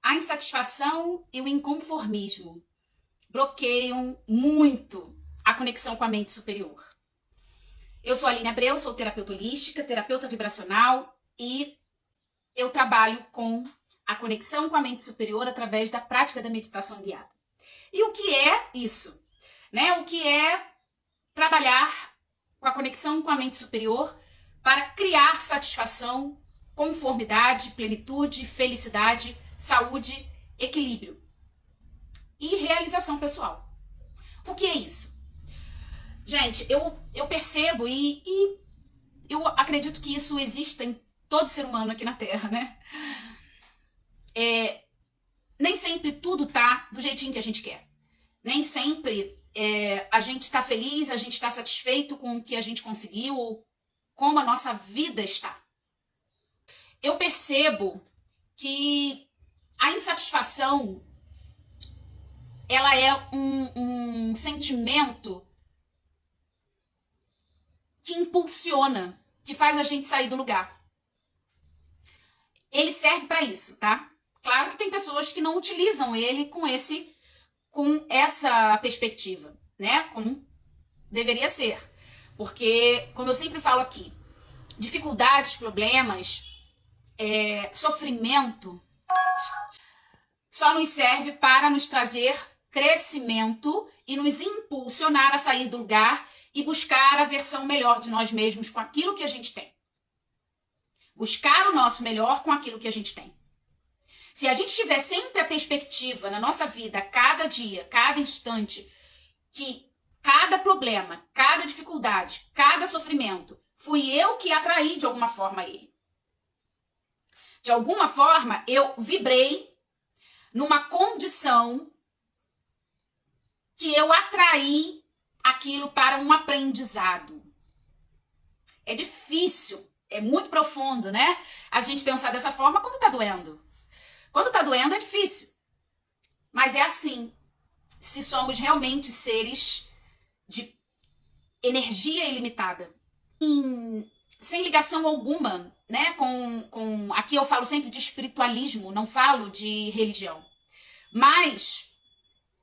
A insatisfação e o inconformismo bloqueiam muito a conexão com a mente superior. Eu sou a Aline Abreu, sou terapeuta holística, terapeuta vibracional e eu trabalho com a conexão com a mente superior através da prática da meditação guiada. E o que é isso? O que é trabalhar com a conexão com a mente superior para criar satisfação, conformidade, plenitude, felicidade, saúde, equilíbrio e realização pessoal. O que é isso? Gente, eu percebo e eu acredito que isso exista em todo ser humano aqui na Terra, né? Nem sempre tudo tá do jeitinho que a gente quer. Nem sempre a gente tá feliz, a gente tá satisfeito com o que a gente conseguiu ou como a nossa vida está. Eu percebo que a insatisfação ela é um sentimento que impulsiona, que faz a gente sair do lugar. Ele serve para isso, tá? Claro que tem pessoas que não utilizam ele com essa perspectiva, né? Como deveria ser. Porque, como eu sempre falo aqui, dificuldades, problemas, sofrimento só nos serve para nos trazer crescimento e nos impulsionar a sair do lugar e buscar a versão melhor de nós mesmos com aquilo que a gente tem. Buscar o nosso melhor com aquilo que a gente tem. Se a gente tiver sempre a perspectiva na nossa vida, cada dia, cada instante, que cada problema, cada dificuldade, cada sofrimento, fui eu que atraí de alguma forma ele. De alguma forma, eu vibrei numa condição que eu atraí aquilo para um aprendizado. É difícil, é muito profundo, né? A gente pensar dessa forma quando tá doendo. Quando tá doendo é difícil. Mas é assim, se somos realmente seres de energia ilimitada. Sem ligação alguma, né? Aqui eu falo sempre de espiritualismo, não falo de religião. Mas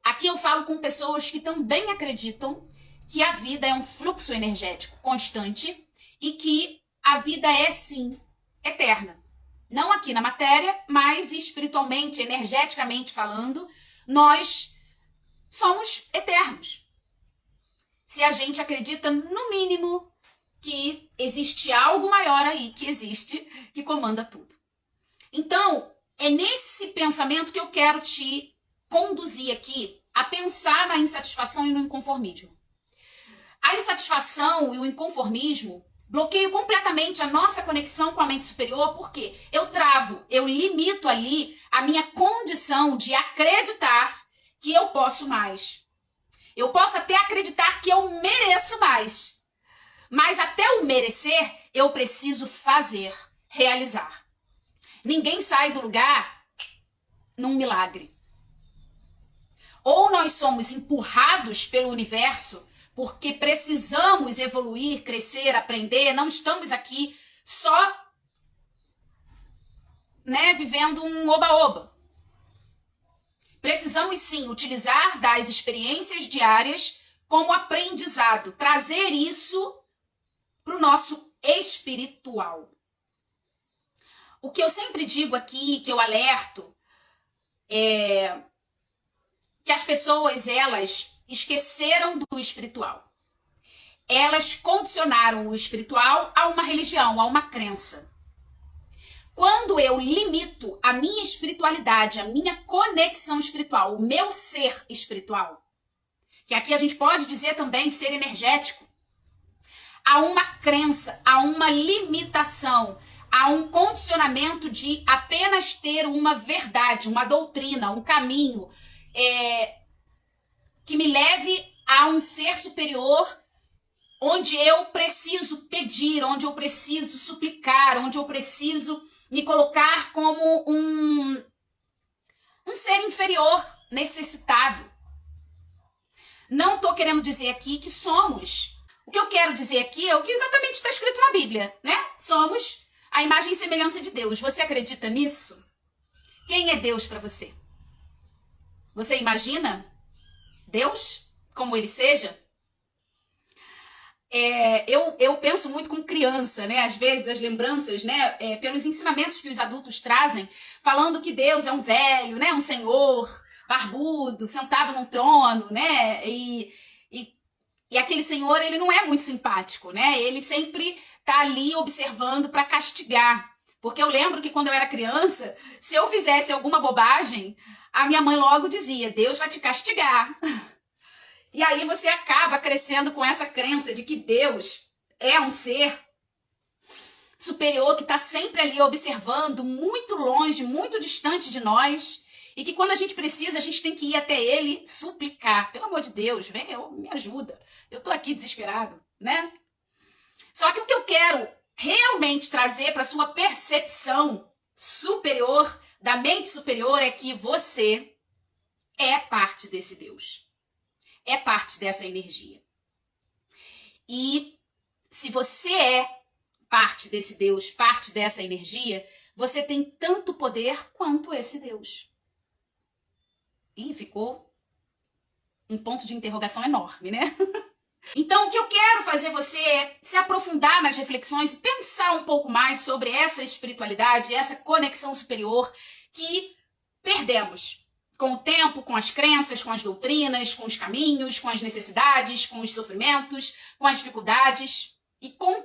aqui eu falo com pessoas que também acreditam que a vida é um fluxo energético constante e que a vida é, sim, eterna. Não aqui na matéria, mas espiritualmente, energeticamente falando, nós somos eternos. Se a gente acredita, no mínimo, que existe algo maior aí, que comanda tudo. Então, é nesse pensamento que eu quero te conduzir aqui a pensar na insatisfação e no inconformismo. A insatisfação e o inconformismo bloqueiam completamente a nossa conexão com a mente superior, porque eu travo, eu limito ali a minha condição de acreditar que eu posso mais. Eu posso até acreditar que eu mereço mais. Mas até o merecer, eu preciso fazer, realizar. Ninguém sai do lugar num milagre. Ou nós somos empurrados pelo universo porque precisamos evoluir, crescer, aprender. Não estamos aqui só, vivendo um oba-oba. Precisamos sim utilizar das experiências diárias como aprendizado, trazer isso para o nosso espiritual. O que eu sempre digo aqui, que eu alerto, é que as pessoas, elas esqueceram do espiritual. Elas condicionaram o espiritual a uma religião, a uma crença. Quando eu limito a minha espiritualidade, a minha conexão espiritual, o meu ser espiritual, que aqui a gente pode dizer também ser energético, a uma crença, a uma limitação, a um condicionamento de apenas ter uma verdade, uma doutrina, um caminho que me leve a um ser superior, onde eu preciso pedir, onde eu preciso suplicar, onde eu preciso me colocar como um ser inferior, necessitado. Não estou querendo dizer aqui que somos. O que eu quero dizer aqui é o que exatamente está escrito na Bíblia, né? Somos a imagem e semelhança de Deus. Você acredita nisso? Quem é Deus para você? Você imagina Deus como ele seja? Eu penso muito como criança, né? Às vezes as lembranças, né? Pelos ensinamentos que os adultos trazem, falando que Deus é um velho, né? Um senhor barbudo, sentado num trono, né? E aquele senhor, ele não é muito simpático, né? Ele sempre tá ali observando para castigar. Porque eu lembro que quando eu era criança, se eu fizesse alguma bobagem, a minha mãe logo dizia: Deus vai te castigar. E aí você acaba crescendo com essa crença de que Deus é um ser superior que está sempre ali observando, muito longe, muito distante de nós, e que quando a gente precisa, a gente tem que ir até ele suplicar. Pelo amor de Deus, vem, me ajuda. Eu tô aqui desesperado, né? Só que o que eu quero realmente trazer para sua percepção superior, da mente superior, é que você é parte desse Deus. É parte dessa energia. E se você é parte desse Deus, parte dessa energia, você tem tanto poder quanto esse Deus. E ficou um ponto de interrogação enorme, né? Então, o que eu quero fazer você é se aprofundar nas reflexões e pensar um pouco mais sobre essa espiritualidade, essa conexão superior que perdemos com o tempo, com as crenças, com as doutrinas, com os caminhos, com as necessidades, com os sofrimentos, com as dificuldades e com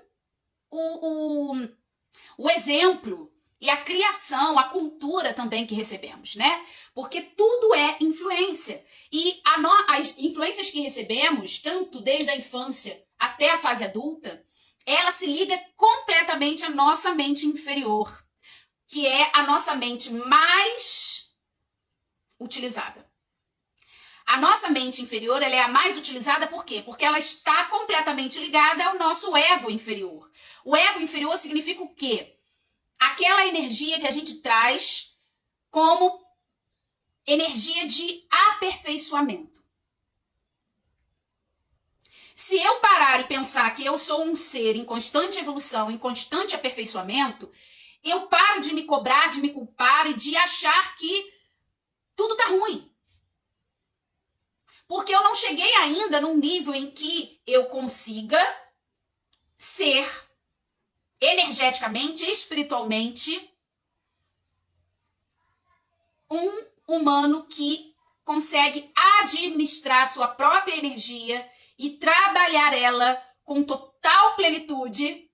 o exemplo e a criação, a cultura também que recebemos, né? Porque tudo é influência. E as influências que recebemos, tanto desde a infância até a fase adulta, ela se liga completamente à nossa mente inferior, que é a nossa mente mais utilizada. A nossa mente inferior, ela é a mais utilizada por quê? Porque ela está completamente ligada ao nosso ego inferior. O ego inferior significa o quê? Aquela energia que a gente traz como energia de aperfeiçoamento. Se eu parar e pensar que eu sou um ser em constante evolução, em constante aperfeiçoamento, eu paro de me cobrar, de me culpar e de achar que tudo tá ruim. Porque eu não cheguei ainda num nível em que eu consiga ser energeticamente, espiritualmente, um humano que consegue administrar sua própria energia e trabalhar ela com total plenitude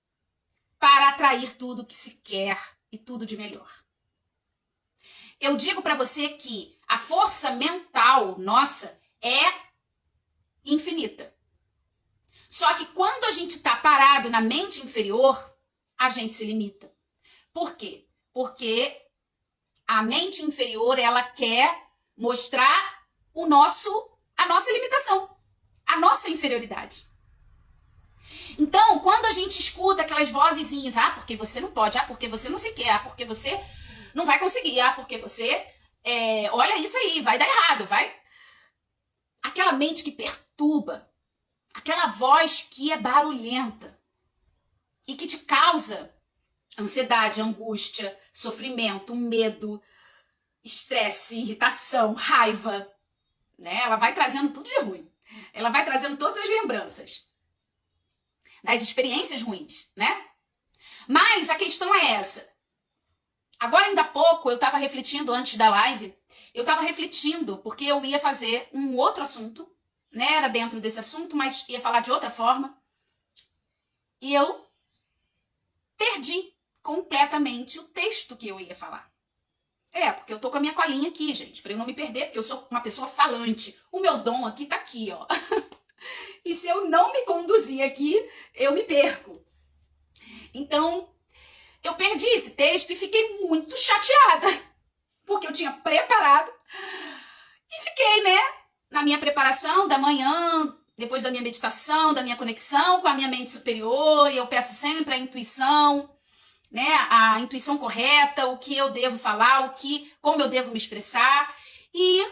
para atrair tudo que se quer e tudo de melhor. Eu digo para você que a força mental nossa é infinita. Só que quando a gente está parado na mente inferior, a gente se limita. Por quê? Porque a mente inferior, ela quer mostrar a nossa limitação, a nossa inferioridade. Então, quando a gente escuta aquelas vozezinhas, porque você não pode, porque você não sei o quê, porque você não vai conseguir, porque você, olha isso aí, vai dar errado, vai. Aquela mente que perturba, aquela voz que é barulhenta e que te causa ansiedade, angústia, sofrimento, medo, estresse, irritação, raiva, né? Ela vai trazendo tudo de ruim. Ela vai trazendo todas as lembranças das experiências ruins, né? Mas a questão é essa. Agora, ainda há pouco, eu estava refletindo antes da live, porque eu ia fazer um outro assunto, né? Era dentro desse assunto, mas ia falar de outra forma. E eu perdi completamente o texto que eu ia falar. Porque eu tô com a minha colinha aqui, gente, pra eu não me perder, porque eu sou uma pessoa falante. O meu dom aqui tá aqui, ó. E se eu não me conduzir aqui, eu me perco. Então, eu perdi esse texto e fiquei muito chateada, porque eu tinha preparado e fiquei, né, na minha preparação da manhã, depois da minha meditação, da minha conexão com a minha mente superior, e eu peço sempre a intuição, né, a intuição correta, o que eu devo falar, como eu devo me expressar, e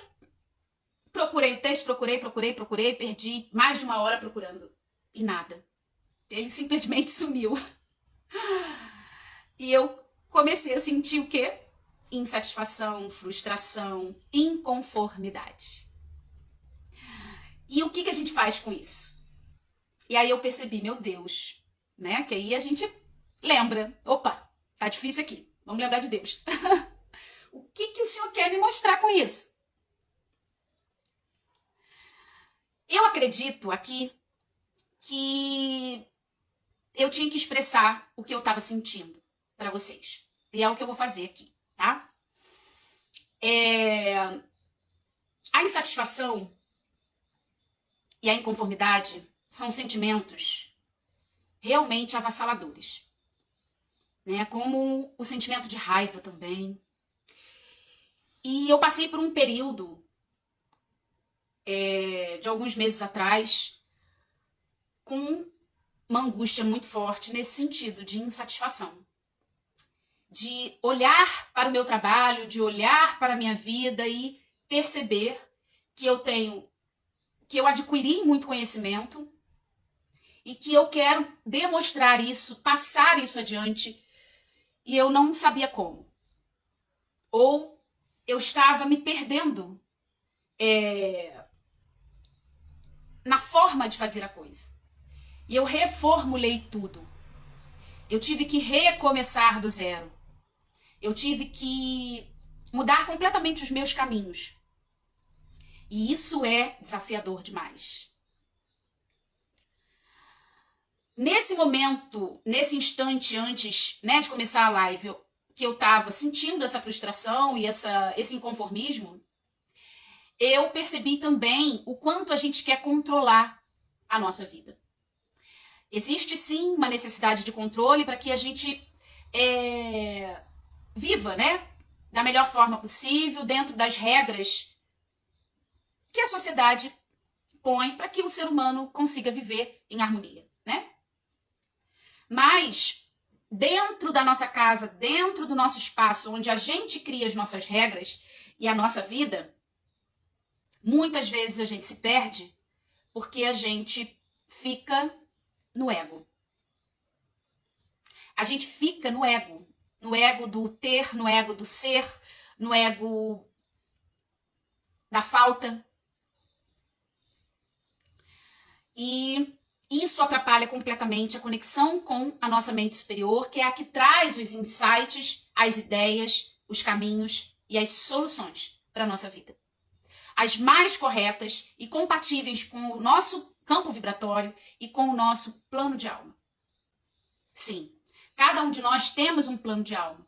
procurei o texto, procurei, perdi mais de 1 hora procurando, e nada. Ele simplesmente sumiu. E eu comecei a sentir o quê? insatisfação, frustração, inconformidade. E o que a gente faz com isso? E aí eu percebi, meu Deus, né? Que aí a gente lembra, opa, tá difícil aqui, vamos lembrar de Deus. O que o Senhor quer me mostrar com isso? Eu acredito aqui que eu tinha que expressar o que eu estava sentindo para vocês. E é o que eu vou fazer aqui, tá? A insatisfação e a inconformidade são sentimentos realmente avassaladores, né? Como o sentimento de raiva também. E eu passei por um período de alguns meses atrás com uma angústia muito forte nesse sentido de insatisfação. De olhar para o meu trabalho, de olhar para a minha vida e perceber que eu adquiri muito conhecimento e que eu quero demonstrar isso, passar isso adiante, e eu não sabia como. Ou eu estava me perdendo na forma de fazer a coisa. E eu reformulei tudo. Eu tive que recomeçar do zero. Eu tive que mudar completamente os meus caminhos. E isso é desafiador demais. Nesse momento, nesse instante antes, né, de começar a live, que eu estava sentindo essa frustração e esse inconformismo, eu percebi também o quanto a gente quer controlar a nossa vida. Existe sim uma necessidade de controle para que a gente viva, né, da melhor forma possível, dentro das regras que a sociedade põe para que o ser humano consiga viver em harmonia, né? Mas dentro da nossa casa, dentro do nosso espaço, onde a gente cria as nossas regras e a nossa vida, muitas vezes a gente se perde porque a gente fica no ego. A gente fica no ego do ter, no ego do ser, no ego da falta. E isso atrapalha completamente a conexão com a nossa mente superior, que é a que traz os insights, as ideias, os caminhos e as soluções para a nossa vida. As mais corretas e compatíveis com o nosso campo vibratório e com o nosso plano de alma. Sim, cada um de nós temos um plano de alma.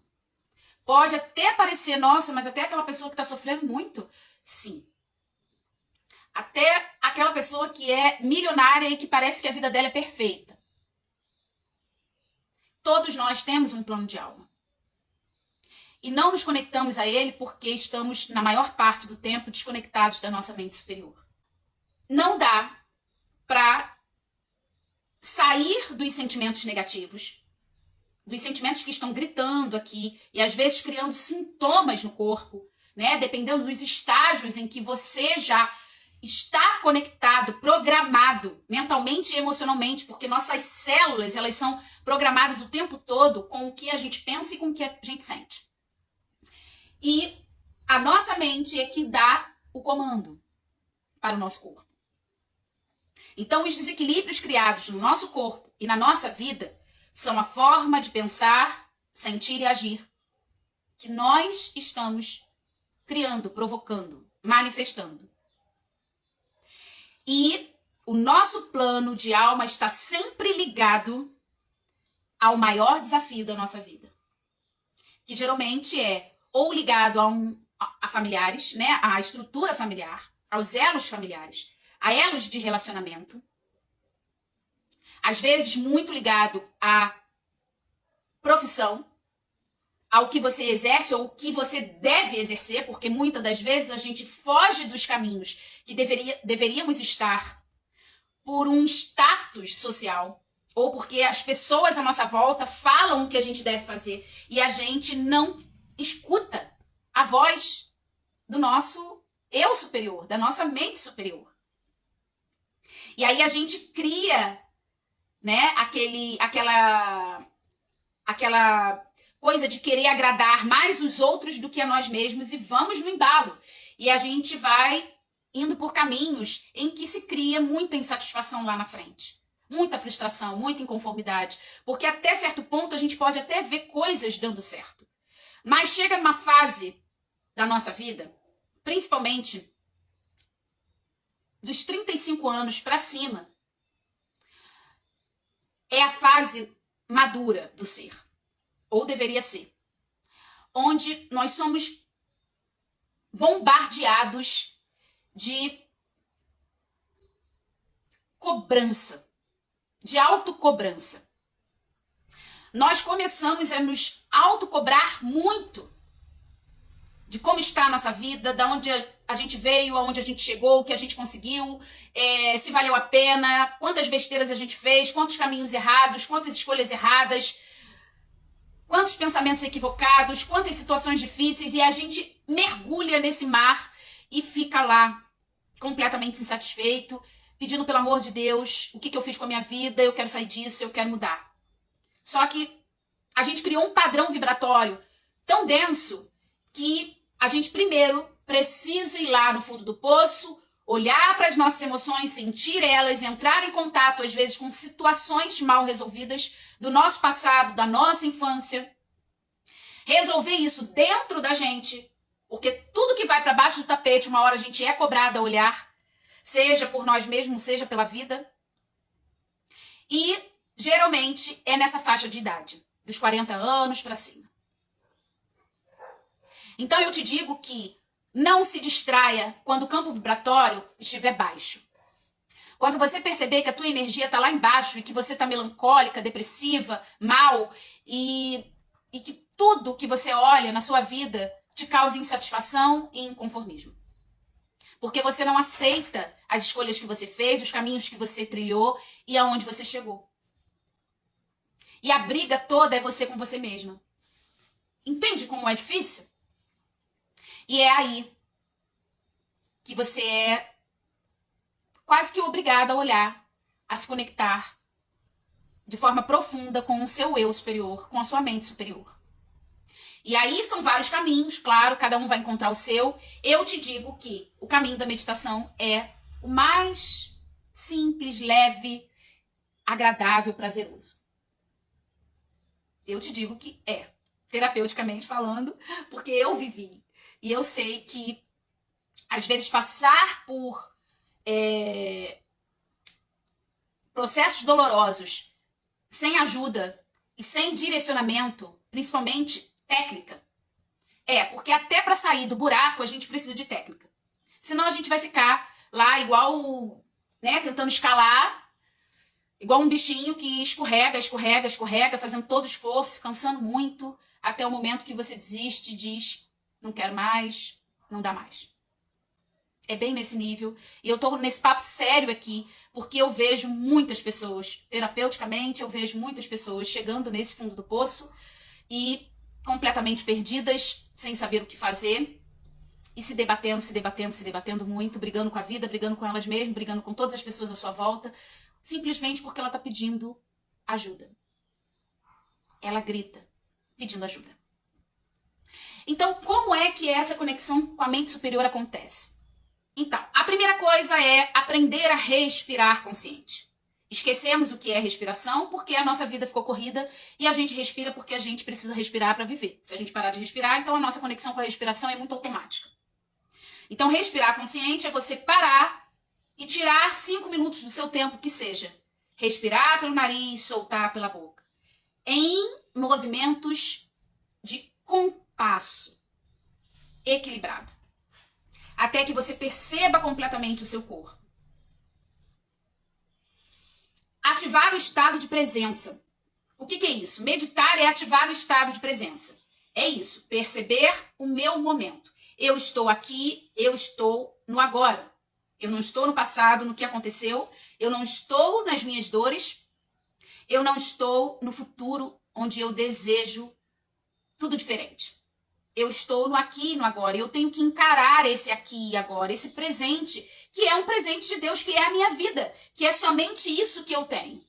Pode até parecer, nossa, mas até aquela pessoa que está sofrendo muito, sim. Até aquela pessoa que é milionária e que parece que a vida dela é perfeita. Todos nós temos um plano de alma. E não nos conectamos a ele porque estamos, na maior parte do tempo, desconectados da nossa mente superior. Não dá para sair dos sentimentos negativos, dos sentimentos que estão gritando aqui e às vezes criando sintomas no corpo, né? Dependendo dos estágios em que você já está conectado, programado mentalmente e emocionalmente, porque nossas células, elas são programadas o tempo todo com o que a gente pensa e com o que a gente sente. E a nossa mente é que dá o comando para o nosso corpo. Então, os desequilíbrios criados no nosso corpo e na nossa vida são a forma de pensar, sentir e agir que nós estamos criando, provocando, manifestando. E o nosso plano de alma está sempre ligado ao maior desafio da nossa vida, que geralmente é ou ligado a familiares, né, à estrutura familiar, aos elos familiares, a elos de relacionamento, às vezes muito ligado à profissão, ao que você exerce ou o que você deve exercer, porque muitas das vezes a gente foge dos caminhos que deveríamos estar por um status social, ou porque as pessoas à nossa volta falam o que a gente deve fazer e a gente não escuta a voz do nosso eu superior, da nossa mente superior. E aí a gente cria, né, aquela coisa de querer agradar mais os outros do que a nós mesmos e vamos no embalo. E a gente vai indo por caminhos em que se cria muita insatisfação lá na frente. Muita frustração, muita inconformidade. Porque até certo ponto a gente pode até ver coisas dando certo. Mas chega numa fase da nossa vida, principalmente dos 35 anos para cima, é a fase madura do ser. Ou deveria ser. Onde nós somos bombardeados de cobrança, de autocobrança. Nós começamos a nos autocobrar muito de como está a nossa vida, de onde a gente veio, aonde a gente chegou, o que a gente conseguiu, se valeu a pena, quantas besteiras a gente fez, quantos caminhos errados, quantas escolhas erradas, quantos pensamentos equivocados, quantas situações difíceis, e a gente mergulha nesse mar e fica lá completamente insatisfeito, pedindo pelo amor de Deus, o que eu fiz com a minha vida, eu quero sair disso, eu quero mudar. Só que a gente criou um padrão vibratório tão denso que a gente primeiro precisa ir lá no fundo do poço, olhar para as nossas emoções, sentir elas, entrar em contato, às vezes, com situações mal resolvidas do nosso passado, da nossa infância. Resolver isso dentro da gente, porque tudo que vai para baixo do tapete, uma hora a gente é cobrado a olhar, seja por nós mesmos, seja pela vida. E, geralmente, é nessa faixa de idade, dos 40 anos para cima. Então, eu te digo que não se distraia quando o campo vibratório estiver baixo. Quando você perceber que a tua energia está lá embaixo e que você está melancólica, depressiva, mal e que tudo que você olha na sua vida te causa insatisfação e inconformismo. Porque você não aceita as escolhas que você fez, os caminhos que você trilhou e aonde você chegou. E a briga toda é você com você mesma. Entende como é difícil? E é aí que você é quase que obrigada a olhar, a se conectar de forma profunda com o seu eu superior, com a sua mente superior. E aí são vários caminhos, claro, cada um vai encontrar o seu. Eu te digo que o caminho da meditação é o mais simples, leve, agradável, prazeroso. Eu te digo que é, terapeuticamente falando, porque eu vivi. E eu sei que, às vezes, passar por processos dolorosos, sem ajuda e sem direcionamento, principalmente técnica, porque até para sair do buraco a gente precisa de técnica. Senão a gente vai ficar lá igual, tentando escalar, igual um bichinho que escorrega, escorrega, escorrega, fazendo todo esforço, cansando muito, até o momento que você desiste e diz: não quero mais, não dá mais. É bem nesse nível. E eu tô nesse papo sério aqui, porque eu vejo muitas pessoas, terapeuticamente, eu vejo muitas pessoas chegando nesse fundo do poço e completamente perdidas, sem saber o que fazer, e se debatendo, se debatendo, se debatendo muito, brigando com a vida, brigando com elas mesmas, brigando com todas as pessoas à sua volta, simplesmente porque ela tá pedindo ajuda. Ela grita, pedindo ajuda. Então, como é que essa conexão com a mente superior acontece? Então, a primeira coisa é aprender a respirar consciente. Esquecemos o que é respiração porque a nossa vida ficou corrida e a gente respira porque a gente precisa respirar para viver. Se a gente parar de respirar, então a nossa conexão com a respiração é muito automática. Então, respirar consciente é você parar e tirar 5 minutos do seu tempo, que seja respirar pelo nariz, soltar pela boca, em movimentos de compasso equilibrado, até que você perceba completamente o seu corpo. Ativar o estado de presença. O que é isso? Meditar é ativar o estado de presença. É isso, perceber o meu momento. Eu estou aqui, eu estou no agora. Eu não estou no passado, no que aconteceu. Eu não estou nas minhas dores. Eu não estou no futuro, onde eu desejo tudo diferente. Eu estou no aqui e no agora. Eu tenho que encarar esse aqui e agora, esse presente, que é um presente de Deus, que é a minha vida, que é somente isso que eu tenho.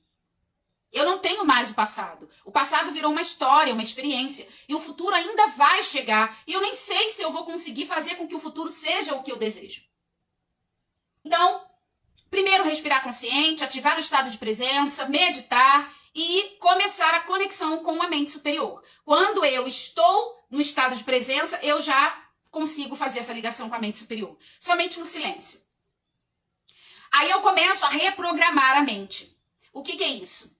Eu não tenho mais o passado. O passado virou uma história, uma experiência. E o futuro ainda vai chegar. E eu nem sei se eu vou conseguir fazer com que o futuro seja o que eu desejo. Então, primeiro respirar consciente, ativar o estado de presença, meditar e começar a conexão com a mente superior. Quando eu estou no estado de presença, eu já consigo fazer essa ligação com a mente superior. Somente no silêncio. Aí eu começo a reprogramar a mente. O que é isso?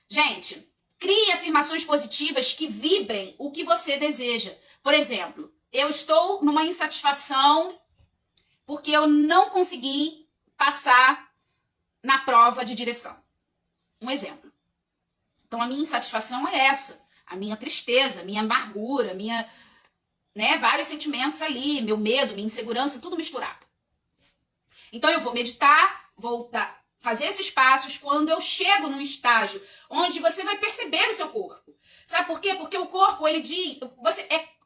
Gente, crie afirmações positivas que vibrem o que você deseja. Por exemplo, eu estou numa insatisfação porque eu não consegui passar na prova de direção. Um exemplo. Então, a minha insatisfação é essa. A minha tristeza, minha amargura, vários sentimentos ali, meu medo, minha insegurança, tudo misturado. Então, eu vou meditar, fazer esses passos quando eu chego num estágio onde você vai perceber o seu corpo. Sabe por quê? Porque o corpo, ele diz...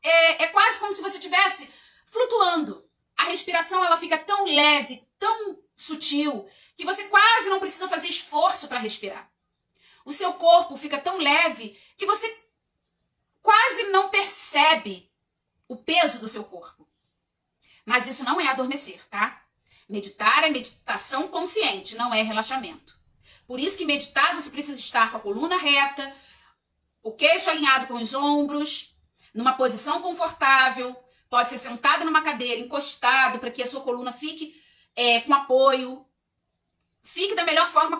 É quase como se você estivesse flutuando. A respiração, ela fica tão leve, tão sutil, que você quase não precisa fazer esforço para respirar. O seu corpo fica tão leve que você quase não percebe o peso do seu corpo. Mas isso não é adormecer, tá? Meditar é meditação consciente, não é relaxamento. Por isso que meditar você precisa estar com a coluna reta, o queixo alinhado com os ombros, numa posição confortável, pode ser sentado numa cadeira, encostado, para que a sua coluna fique com apoio. Fique da melhor forma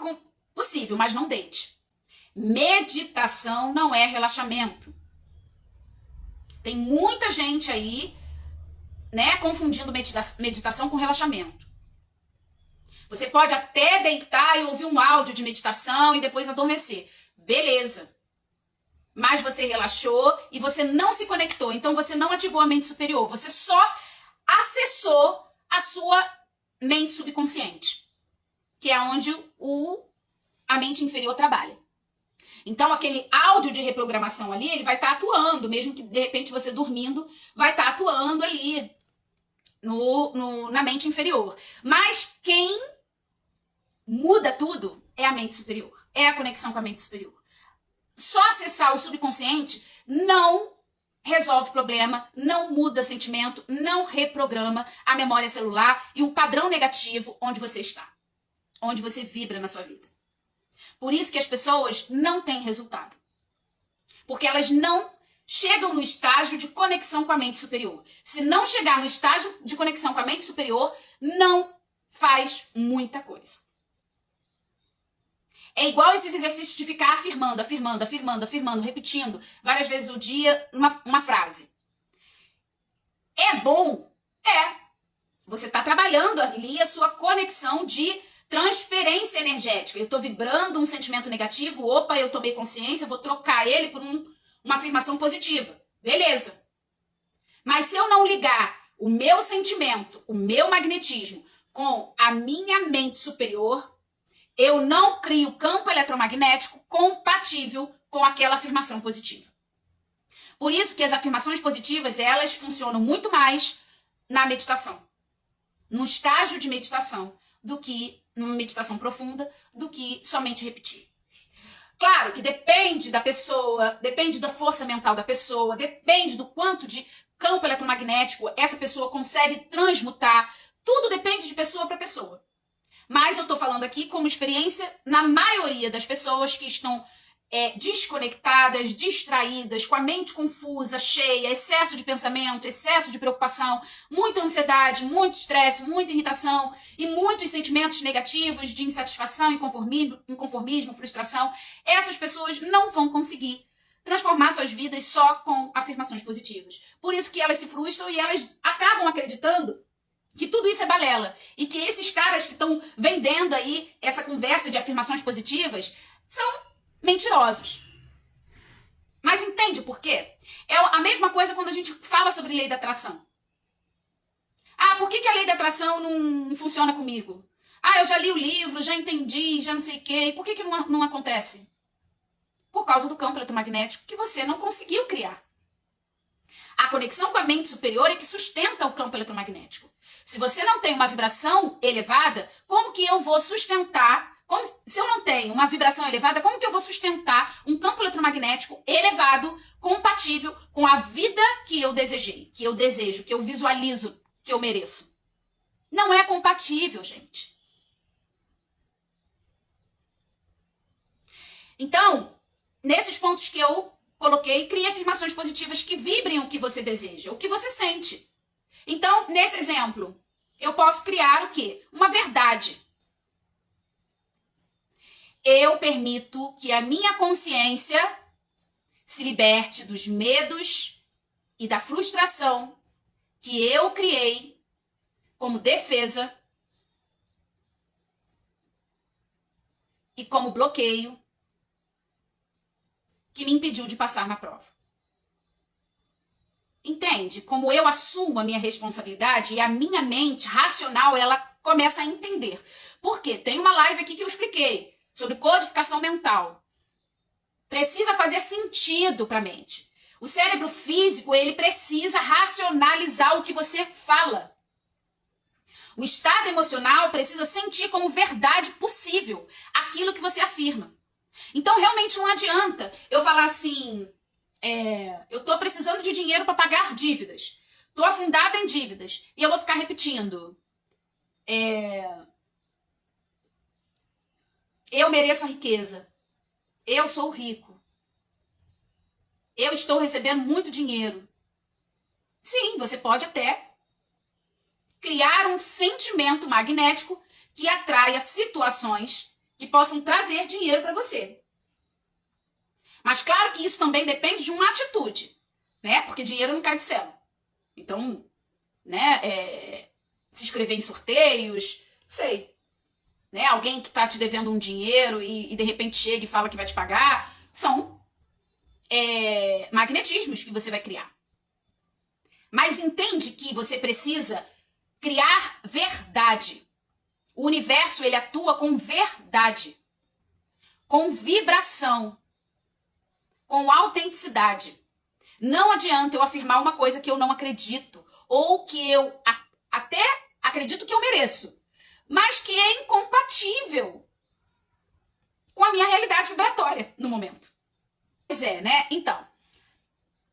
possível, mas não deite. Meditação não é relaxamento. Tem muita gente aí, confundindo meditação com relaxamento. Você pode até deitar e ouvir um áudio de meditação e depois adormecer. Beleza. Mas você relaxou e você não se conectou. Então você não ativou a mente superior. Você só acessou a sua mente subconsciente, que é onde a mente inferior trabalha. Então aquele áudio de reprogramação ali, ele vai estar atuando, mesmo que de repente você dormindo, vai estar atuando ali na mente inferior. Mas quem muda tudo é a mente superior, é a conexão com a mente superior. Só acessar o subconsciente não resolve problema, não muda sentimento, não reprograma a memória celular e o padrão negativo onde você está, onde você vibra na sua vida. Por isso que as pessoas não têm resultado. Porque elas não chegam no estágio de conexão com a mente superior. Se não chegar no estágio de conexão com a mente superior, não faz muita coisa. É igual esses exercícios de ficar afirmando, repetindo várias vezes ao dia uma frase. É bom? É. Você está trabalhando ali a sua conexão de transferência energética. Eu estou vibrando um sentimento negativo, opa, eu tomei consciência, vou trocar ele por uma afirmação positiva. Beleza. Mas se eu não ligar o meu sentimento, o meu magnetismo com a minha mente superior, eu não crio campo eletromagnético compatível com aquela afirmação positiva. Por isso que as afirmações positivas, elas funcionam muito mais na meditação, no estágio de meditação, do que numa meditação profunda, do que somente repetir. Claro que depende da pessoa, depende da força mental da pessoa, depende do quanto de campo eletromagnético essa pessoa consegue transmutar. Tudo depende de pessoa para pessoa. Mas eu estou falando aqui como experiência na maioria das pessoas que estão desconectadas, distraídas, com a mente confusa, cheia, excesso de pensamento, excesso de preocupação, muita ansiedade, muito estresse, muita irritação e muitos sentimentos negativos de insatisfação, inconformismo, frustração. Essas pessoas não vão conseguir transformar suas vidas só com afirmações positivas. Por isso que elas se frustram e elas acabam acreditando que tudo isso é balela. E que esses caras que estão vendendo aí essa conversa de afirmações positivas são mentirosos. Mas entende por quê? É a mesma coisa quando a gente fala sobre lei da atração. Ah, por que a lei da atração não funciona comigo? Ah, eu já li o livro, já entendi, já não sei o quê. E por que não acontece? Por causa do campo eletromagnético que você não conseguiu criar. A conexão com a mente superior é que sustenta o campo eletromagnético. Se você não tem uma vibração elevada, como que eu vou sustentar Se eu não tenho uma vibração elevada, como que eu vou sustentar um campo eletromagnético elevado, compatível com a vida que eu desejei, que eu desejo, que eu visualizo, que eu mereço? Não é compatível, gente. Então, nesses pontos que eu coloquei, crie afirmações positivas que vibrem o que você deseja, o que você sente. Então, nesse exemplo, eu posso criar o quê? Uma verdade. Eu permito que a minha consciência se liberte dos medos e da frustração que eu criei como defesa e como bloqueio que me impediu de passar na prova. Entende? Como eu assumo a minha responsabilidade e a minha mente racional, ela começa a entender. Por quê? Tem uma live aqui que eu expliquei sobre codificação mental. Precisa fazer sentido para a mente. O cérebro físico, ele precisa racionalizar o que você fala. O estado emocional precisa sentir como verdade possível aquilo que você afirma. Então, realmente não adianta eu falar assim, eu tô precisando de dinheiro para pagar dívidas. Tô afundada em dívidas. E eu vou ficar repetindo. Eu mereço a riqueza. Eu sou rico. Eu estou recebendo muito dinheiro. Sim, você pode até criar um sentimento magnético que atraia situações que possam trazer dinheiro para você. Mas claro que isso também depende de uma atitude, né? Porque dinheiro não cai do céu. Então, né, se inscrever em sorteios, não sei, né? Alguém que tá te devendo um dinheiro e de repente chega e fala que vai te pagar, são magnetismos que você vai criar. Mas entende que você precisa criar verdade. O universo, ele atua com verdade, com vibração, com autenticidade. Não adianta eu afirmar uma coisa que eu não acredito, ou que eu até acredito que eu mereço, mas que é incompatível com a minha realidade vibratória no momento. Pois é, né? Então,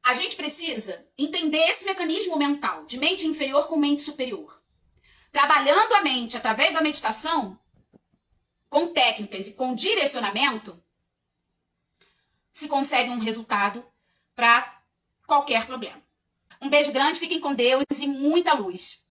a gente precisa entender esse mecanismo mental de mente inferior com mente superior. Trabalhando a mente através da meditação, com técnicas e com direcionamento, se consegue um resultado para qualquer problema. Um beijo grande, fiquem com Deus e muita luz.